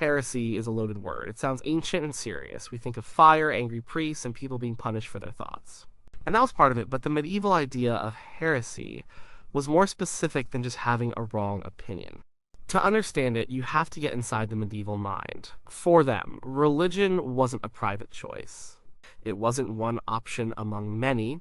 heresy is a loaded word. It sounds ancient and serious. We think of fire, angry priests, and people being punished for their thoughts. And that was part of it, but the medieval idea of heresy was more specific than just having a wrong opinion. To understand it, you have to get inside the medieval mind. For them, religion wasn't a private choice. It wasn't one option among many.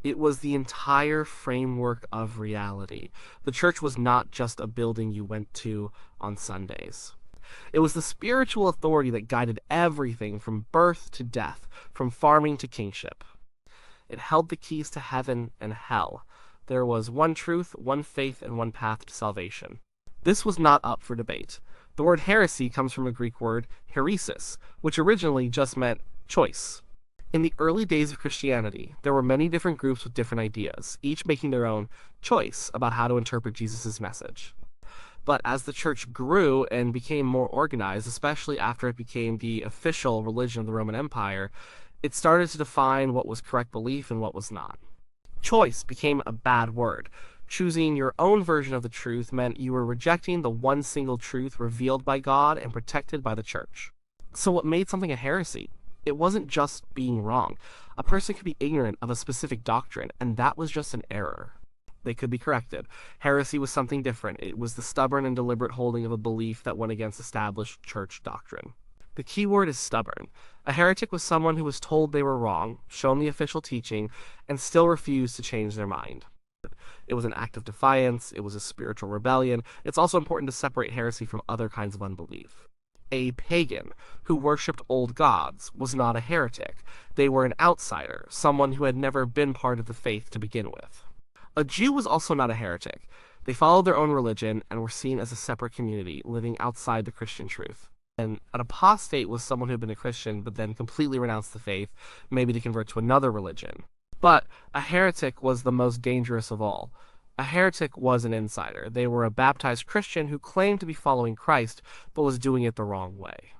It was the entire framework of reality. The church was not just a building you went to on Sundays. It was the spiritual authority that guided everything from birth to death, from farming to kingship. It held the keys to heaven and hell. There was one truth, one faith, and one path to salvation. This was not up for debate. The word heresy comes from a Greek word, heresis, which originally just meant choice. In the early days of Christianity, there were many different groups with different ideas, each making their own choice about how to interpret Jesus' message. But as the church grew and became more organized, especially after it became the official religion of the Roman Empire, it started to define what was correct belief and what was not. Choice became a bad word. Choosing your own version of the truth meant you were rejecting the one single truth revealed by God and protected by the church. So what made something a heresy? It wasn't just being wrong. A person could be ignorant of a specific doctrine, and that was just an error. They could be corrected. Heresy was something different. It was the stubborn and deliberate holding of a belief that went against established church doctrine. The key word is stubborn. A heretic was someone who was told they were wrong, shown the official teaching, and still refused to change their mind. It was an act of defiance. It was a spiritual rebellion. It's also important to separate heresy from other kinds of unbelief. A pagan who worshipped old gods was not a heretic. They were an outsider, someone who had never been part of the faith to begin with. A Jew was also not a heretic. They followed their own religion and were seen as a separate community, living outside the Christian truth. And an apostate was someone who had been a Christian but then completely renounced the faith, maybe to convert to another religion. But a heretic was the most dangerous of all. A heretic was an insider. They were a baptized Christian who claimed to be following Christ, but was doing it the wrong way.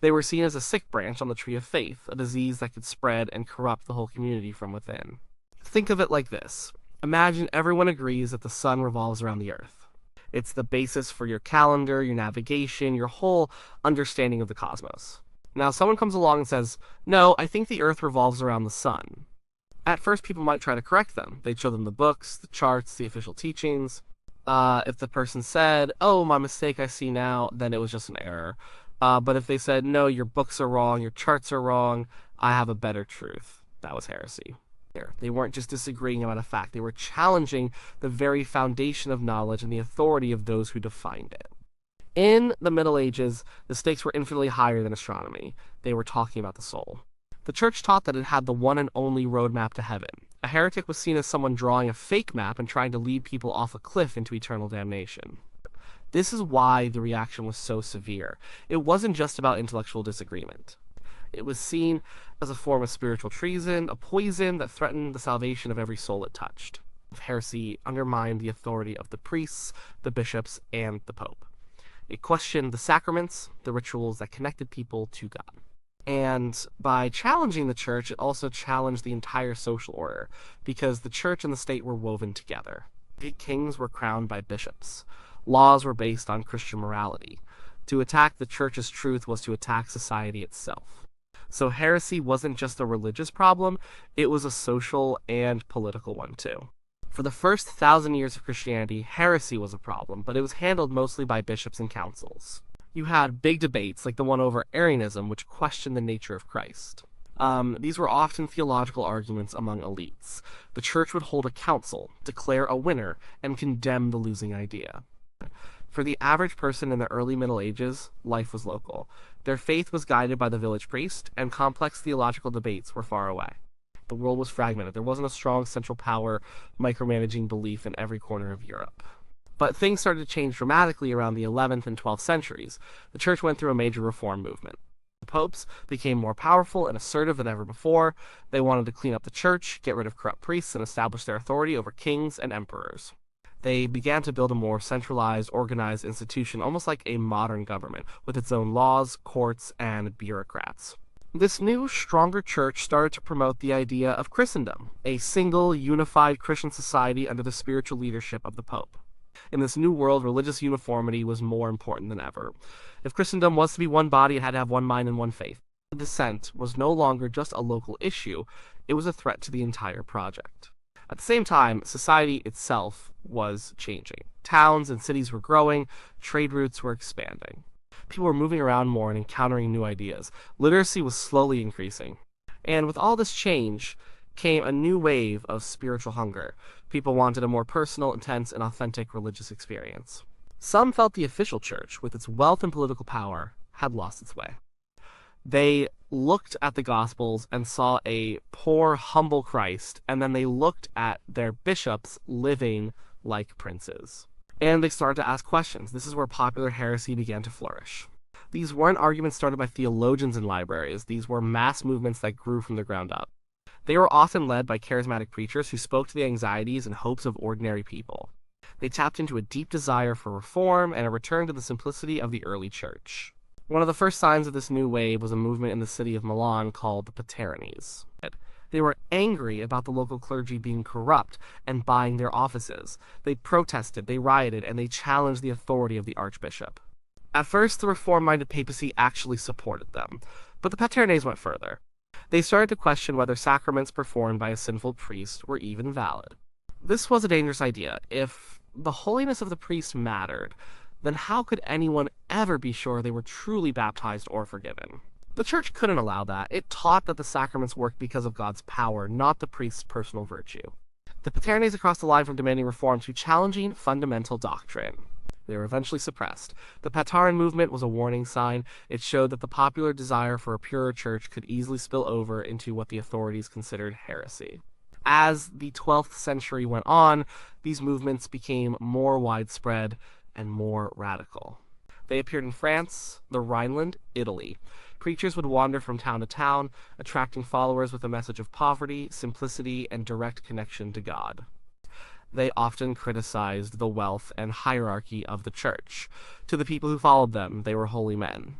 They were seen as a sick branch on the tree of faith, a disease that could spread and corrupt the whole community from within. Think of it like this. Imagine everyone agrees that the sun revolves around the earth. It's the basis for your calendar, your navigation, your whole understanding of the cosmos. Now, someone comes along and says, "No, I think the earth revolves around the sun." At first, people might try to correct them. They'd show them the books, the charts, the official teachings. If the person said, "Oh, my mistake, I see now," then it was just an error. But if they said, "No, your books are wrong, your charts are wrong, I have a better truth," that was heresy. They weren't just disagreeing about a fact. They were challenging the very foundation of knowledge and the authority of those who defined it. In the Middle Ages, the stakes were infinitely higher than astronomy. They were talking about the soul. The church taught that it had the one and only roadmap to heaven. A heretic was seen as someone drawing a fake map and trying to lead people off a cliff into eternal damnation. This is why the reaction was so severe. It wasn't just about intellectual disagreement. It was seen as a form of spiritual treason, a poison that threatened the salvation of every soul it touched. Heresy undermined the authority of the priests, the bishops, and the pope. It questioned the sacraments, the rituals that connected people to God. And by challenging the church, it also challenged the entire social order, because the church and the state were woven together. Kings were crowned by bishops. Laws were based on Christian morality. To attack the church's truth was to attack society itself. So heresy wasn't just a religious problem, it was a social and political one too. For the first 1,000 years of Christianity, heresy was a problem, but it was handled mostly by bishops and councils. You had big debates like the one over Arianism, which questioned the nature of Christ. These were often theological arguments among elites. The church would hold a council, declare a winner, and condemn the losing idea. For the average person in the early Middle Ages, life was local. Their faith was guided by the village priest, and complex theological debates were far away. The world was fragmented. There wasn't a strong central power micromanaging belief in every corner of Europe. But things started to change dramatically around the 11th and 12th centuries. The church went through a major reform movement. The popes became more powerful and assertive than ever before. They wanted to clean up the church, get rid of corrupt priests, and establish their authority over kings and emperors. They began to build a more centralized, organized institution, almost like a modern government, with its own laws, courts, and bureaucrats. This new, stronger church started to promote the idea of Christendom, a single, unified Christian society under the spiritual leadership of the Pope. In this new world, religious uniformity was more important than ever. If Christendom was to be one body, it had to have one mind and one faith. Dissent was no longer just a local issue, it was a threat to the entire project. At the same time, society itself was changing. Towns and cities were growing, trade routes were expanding. People were moving around more and encountering new ideas. Literacy was slowly increasing. And with all this change came a new wave of spiritual hunger. People wanted a more personal, intense, and authentic religious experience. Some felt the official church, with its wealth and political power, had lost its way. They looked at the Gospels and saw a poor, humble Christ, and then they looked at their bishops living like princes. And they started to ask questions. This is where popular heresy began to flourish. These weren't arguments started by theologians in libraries. These were mass movements that grew from the ground up. They were often led by charismatic preachers who spoke to the anxieties and hopes of ordinary people. They tapped into a deep desire for reform and a return to the simplicity of the early church. One of the first signs of this new wave was a movement in the city of Milan called the Cathars. They were angry about the local clergy being corrupt and buying their offices. They protested, they rioted, and they challenged the authority of the archbishop. At first, the reform-minded papacy actually supported them, but the Cathars went further. They started to question whether sacraments performed by a sinful priest were even valid. This was a dangerous idea. If the holiness of the priest mattered, then how could anyone ever be sure they were truly baptized or forgiven? The church couldn't allow that. It taught that the sacraments worked because of God's power, not the priest's personal virtue. The Cathars crossed the line from demanding reform to challenging fundamental doctrine. They were eventually suppressed. The Cathars movement was a warning sign. It showed that the popular desire for a purer church could easily spill over into what the authorities considered heresy. As the 12th century went on, these movements became more widespread and more radical. They appeared in France, the Rhineland, Italy. Preachers would wander from town to town, attracting followers with a message of poverty, simplicity, and direct connection to God. They often criticized the wealth and hierarchy of the church. To the people who followed them, they were holy men.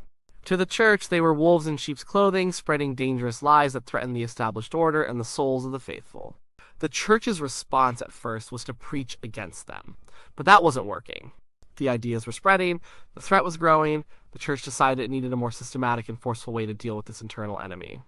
To the church, they were wolves in sheep's clothing, spreading dangerous lies that threatened the established order and the souls of the faithful. The church's response at first was to preach against them, but that wasn't working. The ideas were spreading, the threat was growing, the church decided it needed a more systematic and forceful way to deal with this internal enemy.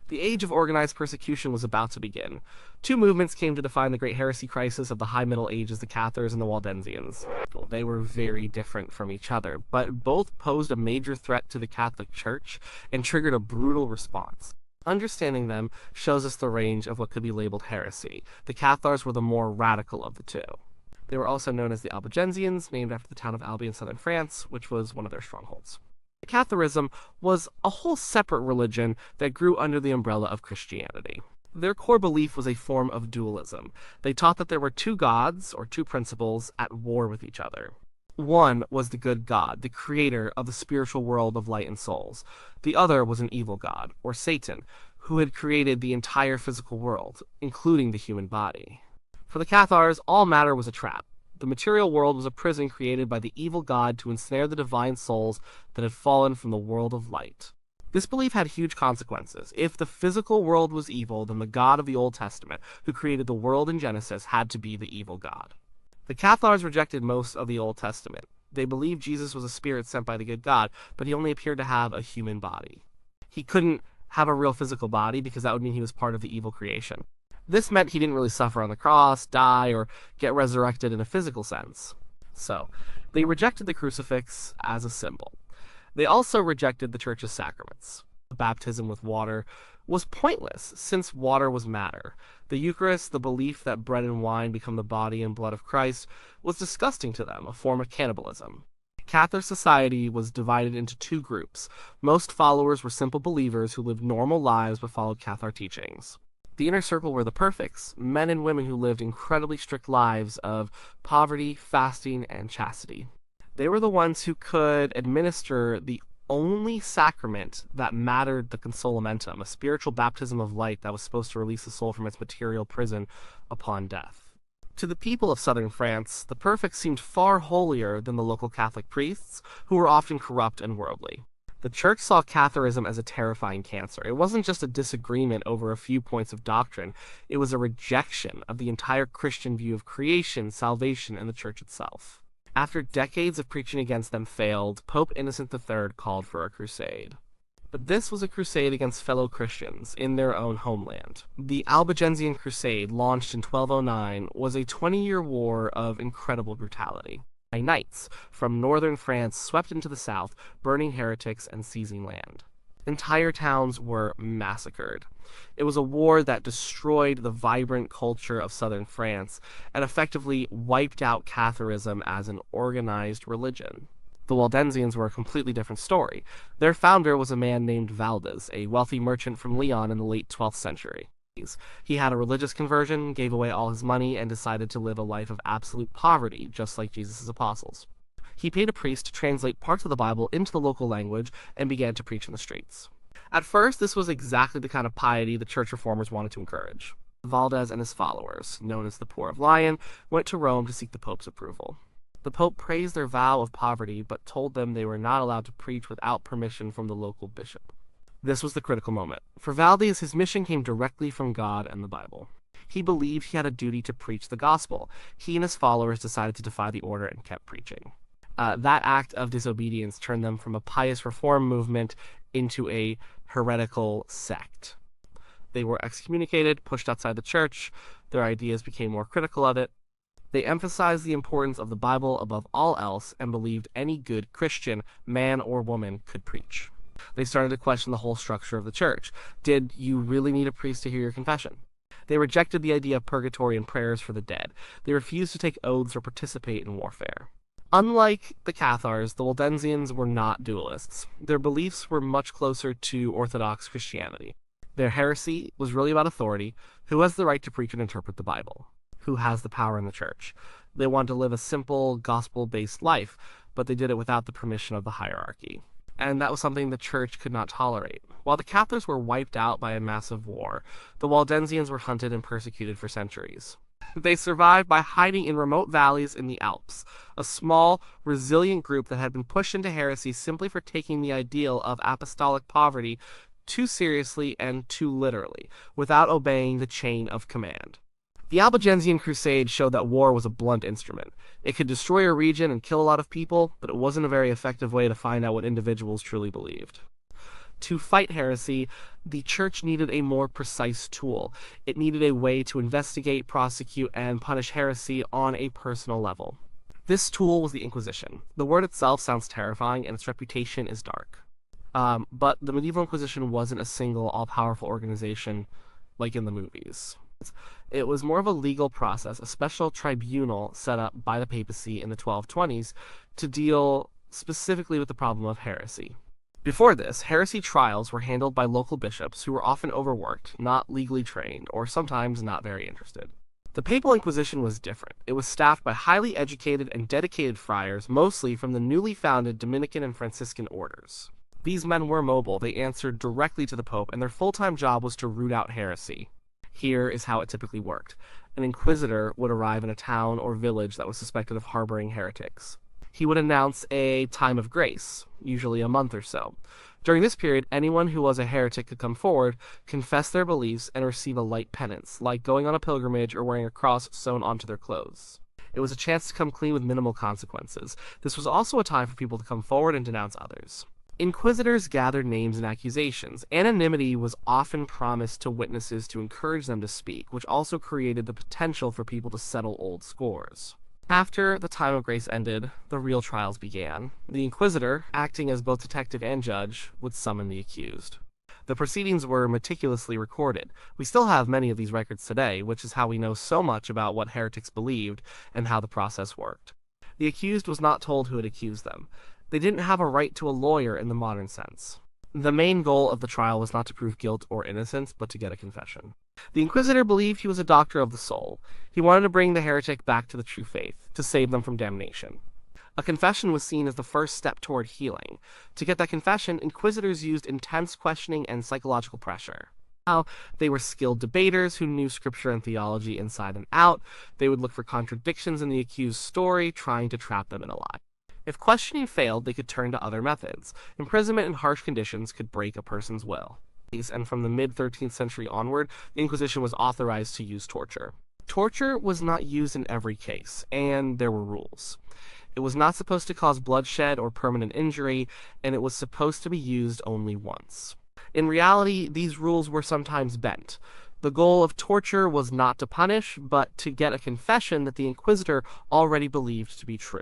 The age of organized persecution was about to begin. Two movements came to define the great heresy crisis of the High Middle Ages, the Cathars and the Waldensians. They were very different from each other, but both posed a major threat to the Catholic Church and triggered a brutal response. Understanding them shows us the range of what could be labeled heresy. The Cathars were the more radical of the two. They were also known as the Albigensians, named after the town of Albi in southern France, which was one of their strongholds. Catharism was a whole separate religion that grew under the umbrella of Christianity. Their core belief was a form of dualism. They taught that there were two gods, or two principles, at war with each other. One was the good God, the creator of the spiritual world of light and souls. The other was an evil god, or Satan, who had created the entire physical world, including the human body. For the Cathars, all matter was a trap. The material world was a prison created by the evil god to ensnare the divine souls that had fallen from the world of light. This belief had huge consequences. If the physical world was evil, then the God of the Old Testament, who created the world in Genesis, had to be the evil God. The Cathars rejected most of the Old Testament. They believed Jesus was a spirit sent by the good God, but he only appeared to have a human body. He couldn't have a real physical body because that would mean he was part of the evil creation. This meant he didn't really suffer on the cross, die, or get resurrected in a physical sense. So, they rejected the crucifix as a symbol. They also rejected the church's sacraments. Baptism with water was pointless, since water was matter. The Eucharist, the belief that bread and wine become the body and blood of Christ, was disgusting to them, a form of cannibalism. Catholic society was divided into two groups. Most followers were simple believers who lived normal lives but followed Catholic teachings. The inner circle were the perfects, men and women who lived incredibly strict lives of poverty, fasting, and chastity. They were the ones who could administer the only sacrament that mattered, the consolamentum, a spiritual baptism of light that was supposed to release the soul from its material prison upon death. To the people of southern France, the perfects seemed far holier than the local Catholic priests, who were often corrupt and worldly. The church saw Catharism as a terrifying cancer. It wasn't just a disagreement over a few points of doctrine, it was a rejection of the entire Christian view of creation, salvation, and the church itself. After decades of preaching against them failed, Pope Innocent III called for a crusade. But this was a crusade against fellow Christians in their own homeland. The Albigensian Crusade, launched in 1209, was a 20-year war of incredible brutality. Knights from northern France swept into the south, burning heretics and seizing land. Entire towns were massacred. It was a war that destroyed the vibrant culture of southern France and effectively wiped out Catharism as an organized religion. The Waldensians were a completely different story. Their founder was a man named Valdez, a wealthy merchant from Lyon in the late 12th century. He had a religious conversion, gave away all his money, and decided to live a life of absolute poverty, just like Jesus' apostles. He paid a priest to translate parts of the Bible into the local language and began to preach in the streets. At first, this was exactly the kind of piety the church reformers wanted to encourage. Valdez and his followers, known as the Poor of Lyon, went to Rome to seek the Pope's approval. The Pope praised their vow of poverty, but told them they were not allowed to preach without permission from the local bishop. This was the critical moment. For Valdez, his mission came directly from God and the Bible. He believed he had a duty to preach the gospel. He and his followers decided to defy the order and kept preaching. That act of disobedience turned them from a pious reform movement into a heretical sect. They were excommunicated, pushed outside the church. Their ideas became more critical of it. They emphasized the importance of the Bible above all else and believed any good Christian, man or woman, could preach. They started to question the whole structure of the church. Did you really need a priest to hear your confession? They rejected the idea of purgatory and prayers for the dead. They refused to take oaths or participate in warfare. Unlike the Cathars, the Waldensians were not dualists. Their beliefs were much closer to Orthodox Christianity. Their heresy was really about authority. Who has the right to preach and interpret the Bible? Who has the power in the church? They wanted to live a simple, gospel-based life, but they did it without the permission of the hierarchy. And that was something the church could not tolerate. While the Cathars were wiped out by a massive war, the Waldensians were hunted and persecuted for centuries. They survived by hiding in remote valleys in the Alps, a small, resilient group that had been pushed into heresy simply for taking the ideal of apostolic poverty too seriously and too literally, without obeying the chain of command. The Albigensian Crusade showed that war was a blunt instrument. It could destroy a region and kill a lot of people, but it wasn't a very effective way to find out what individuals truly believed. To fight heresy, the church needed a more precise tool. It needed a way to investigate, prosecute, and punish heresy on a personal level. This tool was the Inquisition. The word itself sounds terrifying, and its reputation is dark. But the medieval Inquisition wasn't a single, all-powerful organization like in the movies. It was more of a legal process, a special tribunal set up by the papacy in the 1220s to deal specifically with the problem of heresy. Before this, heresy trials were handled by local bishops who were often overworked, not legally trained, or sometimes not very interested. The Papal Inquisition was different. It was staffed by highly educated and dedicated friars, mostly from the newly founded Dominican and Franciscan orders. These men were mobile, they answered directly to the Pope, and their full-time job was to root out heresy. Here is how it typically worked. An inquisitor would arrive in a town or village that was suspected of harboring heretics. He would announce a time of grace, usually a month or so. During this period, anyone who was a heretic could come forward, confess their beliefs, and receive a light penance, like going on a pilgrimage or wearing a cross sewn onto their clothes. It was a chance to come clean with minimal consequences. This was also a time for people to come forward and denounce others. Inquisitors gathered names and accusations. Anonymity was often promised to witnesses to encourage them to speak, which also created the potential for people to settle old scores. After the time of grace ended, the real trials began. The inquisitor, acting as both detective and judge, would summon the accused. The proceedings were meticulously recorded. We still have many of these records today, which is how we know so much about what heretics believed and how the process worked. The accused was not told who had accused them. They didn't have a right to a lawyer in the modern sense. The main goal of the trial was not to prove guilt or innocence, but to get a confession. The inquisitor believed he was a doctor of the soul. He wanted to bring the heretic back to the true faith, to save them from damnation. A confession was seen as the first step toward healing. To get that confession, inquisitors used intense questioning and psychological pressure. Now, they were skilled debaters who knew scripture and theology inside and out. They would look for contradictions in the accused's story, trying to trap them in a lie. If questioning failed, they could turn to other methods. Imprisonment in harsh conditions could break a person's will. And from the mid-13th century onward, the Inquisition was authorized to use torture. Torture was not used in every case, and there were rules. It was not supposed to cause bloodshed or permanent injury, and it was supposed to be used only once. In reality, these rules were sometimes bent. The goal of torture was not to punish, but to get a confession that the inquisitor already believed to be true.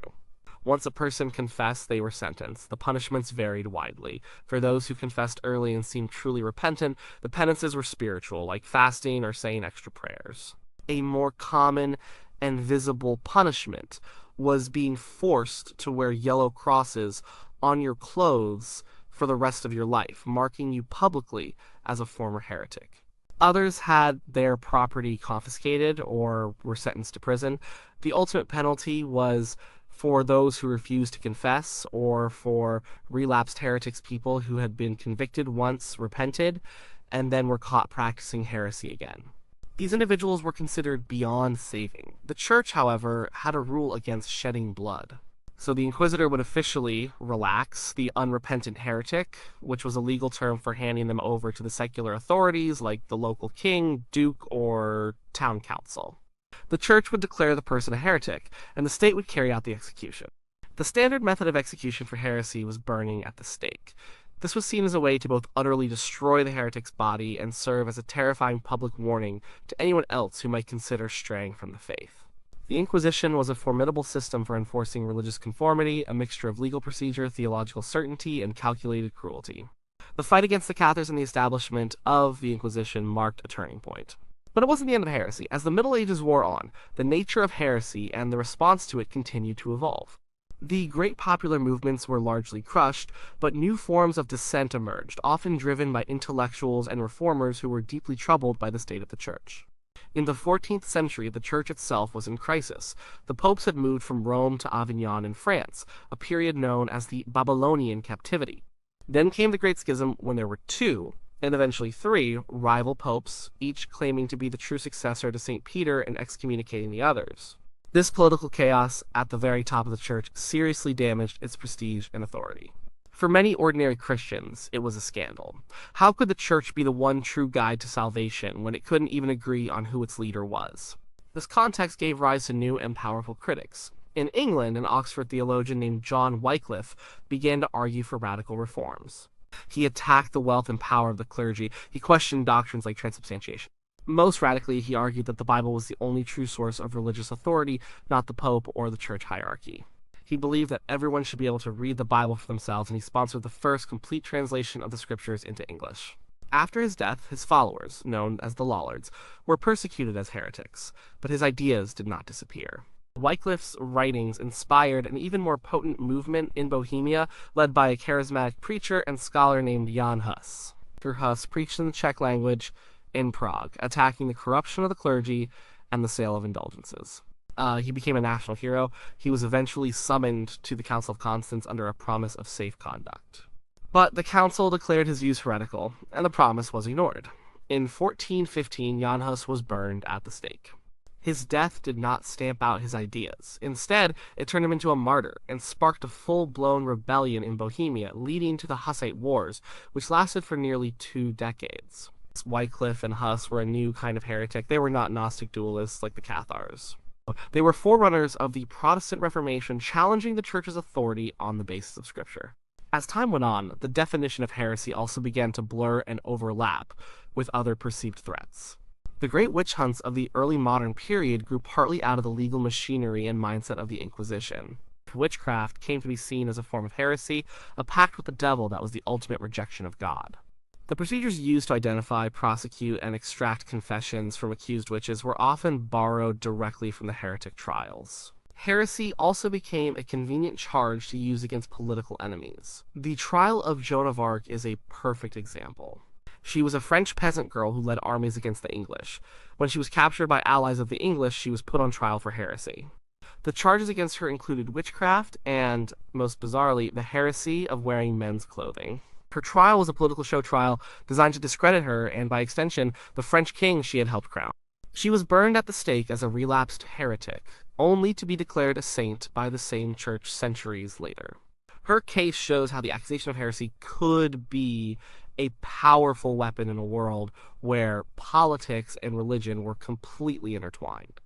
Once a person confessed, they were sentenced. The punishments varied widely. For those who confessed early and seemed truly repentant, the penances were spiritual, like fasting or saying extra prayers. A more common and visible punishment was being forced to wear yellow crosses on your clothes for the rest of your life, marking you publicly as a former heretic. Others had their property confiscated or were sentenced to prison. The ultimate penalty was for those who refused to confess, or for relapsed heretics, people who had been convicted once, repented, and then were caught practicing heresy again. These individuals were considered beyond saving. The church, however, had a rule against shedding blood. So the inquisitor would officially relax the unrepentant heretic, which was a legal term for handing them over to the secular authorities like the local king, duke, or town council. The church would declare the person a heretic, and the state would carry out the execution. The standard method of execution for heresy was burning at the stake. This was seen as a way to both utterly destroy the heretic's body and serve as a terrifying public warning to anyone else who might consider straying from the faith. The Inquisition was a formidable system for enforcing religious conformity, a mixture of legal procedure, theological certainty, and calculated cruelty. The fight against the Cathars and the establishment of the Inquisition marked a turning point. But it wasn't the end of heresy. As the Middle Ages wore on, the nature of heresy and the response to it continued to evolve. The great popular movements were largely crushed, but new forms of dissent emerged, often driven by intellectuals and reformers who were deeply troubled by the state of the Church. In the 14th century, the Church itself was in crisis. The popes had moved from Rome to Avignon in France, a period known as the Babylonian Captivity. Then came the Great Schism, when there were two, and eventually three, rival popes, each claiming to be the true successor to St. Peter and excommunicating the others. This political chaos at the very top of the church seriously damaged its prestige and authority. For many ordinary Christians, it was a scandal. How could the church be the one true guide to salvation when it couldn't even agree on who its leader was? This context gave rise to new and powerful critics. In England, an Oxford theologian named John Wycliffe began to argue for radical reforms. He attacked the wealth and power of the clergy. He questioned doctrines like transubstantiation. Most radically, he argued that the Bible was the only true source of religious authority, not the Pope or the church hierarchy. He believed that everyone should be able to read the Bible for themselves, and he sponsored the first complete translation of the scriptures into English. After his death, his followers, known as the Lollards, were persecuted as heretics, but his ideas did not disappear. Wycliffe's writings inspired an even more potent movement in Bohemia, led by a charismatic preacher and scholar named Jan Hus. Hus preached in the Czech language in Prague, attacking the corruption of the clergy and the sale of indulgences. He became a national hero. He was eventually summoned to the Council of Constance under a promise of safe conduct. But the council declared his views heretical, and the promise was ignored. In 1415, Jan Hus was burned at the stake. His death did not stamp out his ideas. Instead, it turned him into a martyr and sparked a full-blown rebellion in Bohemia, leading to the Hussite Wars, which lasted for nearly 2 decades. Wycliffe and Hus were a new kind of heretic. They were not Gnostic dualists like the Cathars. They were forerunners of the Protestant Reformation, challenging the Church's authority on the basis of Scripture. As time went on, the definition of heresy also began to blur and overlap with other perceived threats. The great witch hunts of the early modern period grew partly out of the legal machinery and mindset of the Inquisition. Witchcraft came to be seen as a form of heresy, a pact with the devil that was the ultimate rejection of God. The procedures used to identify, prosecute, and extract confessions from accused witches were often borrowed directly from the heretic trials. Heresy also became a convenient charge to use against political enemies. The trial of Joan of Arc is a perfect example. She was a French peasant girl who led armies against the English. When she was captured by allies of the English, she was put on trial for heresy. The charges against her included witchcraft and, most bizarrely, the heresy of wearing men's clothing. Her trial was a political show trial designed to discredit her and, by extension, the French king she had helped crown. She was burned at the stake as a relapsed heretic, only to be declared a saint by the same church centuries later. Her case shows how the accusation of heresy could be a powerful weapon in a world where politics and religion were completely intertwined.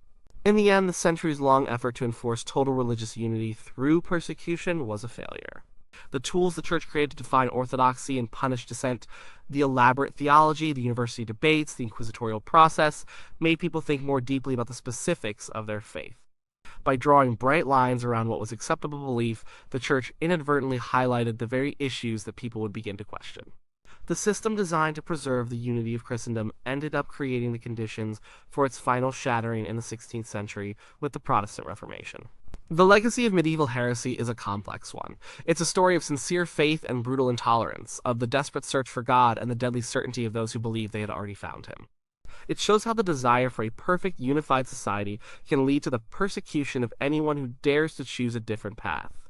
In the end, the centuries-long effort to enforce total religious unity through persecution was a failure. The tools the church created to define orthodoxy and punish dissent, the elaborate theology, the university debates, the inquisitorial process, made people think more deeply about the specifics of their faith. By drawing bright lines around what was acceptable belief, the church inadvertently highlighted the very issues that people would begin to question. The system designed to preserve the unity of Christendom ended up creating the conditions for its final shattering in the 16th century with the Protestant Reformation. The legacy of medieval heresy is a complex one. It's a story of sincere faith and brutal intolerance, of the desperate search for God and the deadly certainty of those who believed they had already found him. It shows how the desire for a perfect, unified society can lead to the persecution of anyone who dares to choose a different path.